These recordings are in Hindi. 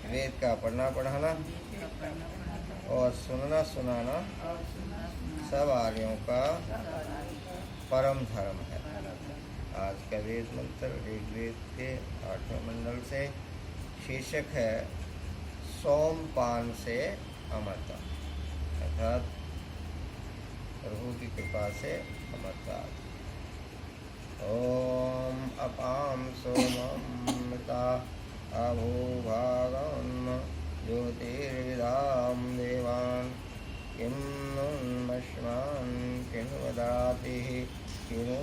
वेद का पढ़ना पढ़ाना और सुनना सुनाना सब आर्यों का परम धर्म है। आज का वेद मंत्र ऋग्वेद के 8वें मंडल से शीर्षक है सोमपान से अमरता, अर्थात प्रभु की कृपा से अमरता। ओम अपाम सोममृता अभूभागम ज्योतिर्विदाम देवान् किं नुन्मश्मान् किन्वदाति किनु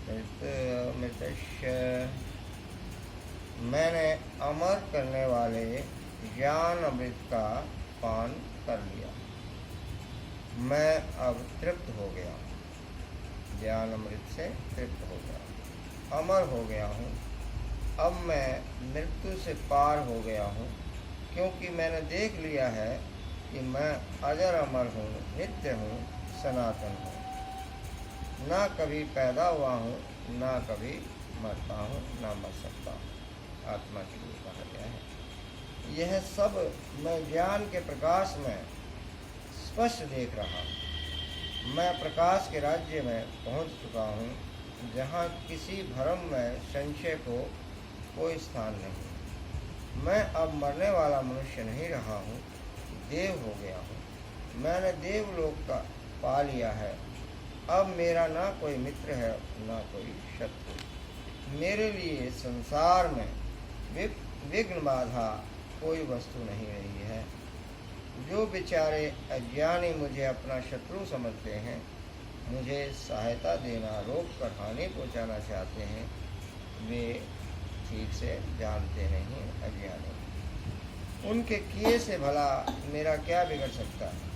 मृत्युमृतस्य। मैंने अमर करने वाले ज्ञान अमृत का पान कर लिया, मैं अब तृप्त हो गया, ज्ञान अमृत से तृप्त हो गया, अमर हो गया हूँ। अब मैं मृत्यु से पार हो गया हूँ, क्योंकि मैंने देख लिया है कि मैं अजर अमर हूँ, नित्य हूँ, सनातन हूँ, ना कभी पैदा हुआ हूँ, ना कभी मरता हूँ, ना मर सकता हूँ। आत्मा के लिए कहा गया है। यह सब मैं ज्ञान के प्रकाश में स्पष्ट देख रहा हूँ। मैं प्रकाश के राज्य में पहुँच चुका हूँ, जहाँ किसी भ्रम में संशय को कोई स्थान नहीं। मैं अब मरने वाला मनुष्य नहीं रहा हूँ, देव हो गया हूँ। मैंने देवलोक का पा लिया है। अब मेरा ना कोई मित्र है, ना कोई शत्रु। मेरे लिए संसार में विघ्न बाधा कोई वस्तु नहीं रही है। जो बेचारे अज्ञानी मुझे अपना शत्रु समझते हैं, मुझे सहायता देना रोक कर हानि पहुँचाना चाहते हैं, वे ठीक से जानते नहीं, अज्ञानी। उनके किए से भला मेरा क्या बिगड़ सकता है।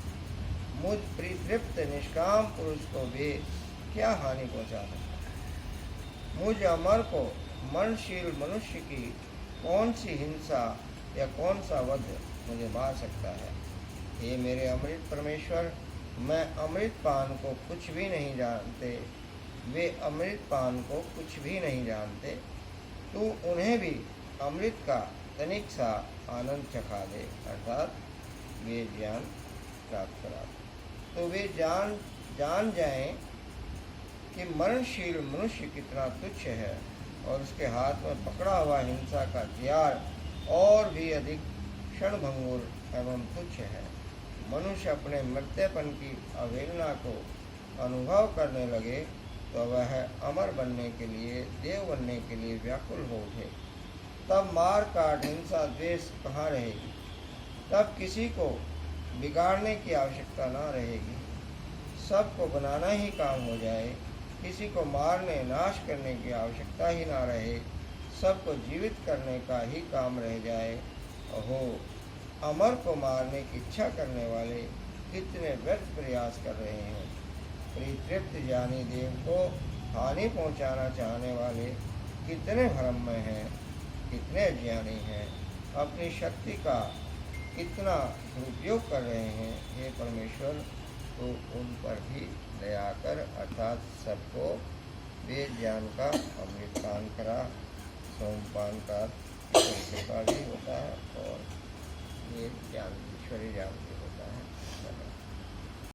मुझ परितृप्त निष्काम पुरुष को वे क्या हानि पहुँचा सकता है। मुझ अमर को मनशील मनुष्य की कौन सी हिंसा या कौन सा वध मुझे मार सकता है। हे मेरे अमृत परमेश्वर, मैं अमृत पान को कुछ भी नहीं जानते, वे अमृत पान को कुछ भी नहीं जानते। तू उन्हें भी अमृत का तनिक सा आनंद चखा दे, अर्थात वे ज्ञान प्राप्त करा दे, तो वे जान जाएं कि मरणशील मनुष्य कितना तुच्छ है और उसके हाथ में पकड़ा हुआ हिंसा का हथियार और भी अधिक क्षणभंगुर एवं तुच्छ है। मनुष्य अपने मृत्यपन की अवहेलना को अनुभव करने लगे तो वह अमर बनने के लिए, देव बनने के लिए व्याकुल हो उठे। तब मार काट हिंसा द्वेष कहाँ रहेगी। तब किसी को बिगाड़ने की आवश्यकता ना रहेगी, सबको बनाना ही काम हो जाए। किसी को मारने नाश करने की आवश्यकता ही ना रहे, सबको जीवित करने का ही काम रह जाए। ओहो, अमर को मारने की इच्छा करने वाले कितने व्यर्थ प्रयास कर रहे हैं। परितृप्त ज्ञानी देव को हानि पहुंचाना चाहने वाले कितने भ्रम में हैं, कितने अज्ञानी हैं, अपनी शक्ति का कितना दुरुपयोग कर रहे हैं। हे परमेश्वर, तो उन पर भी दया कर, अर्थात सबको वेद ज्ञान का अमृत पान करा। सोमपान का कृपा भी होता है और ये ज्ञान ईश्वरीय ज्ञान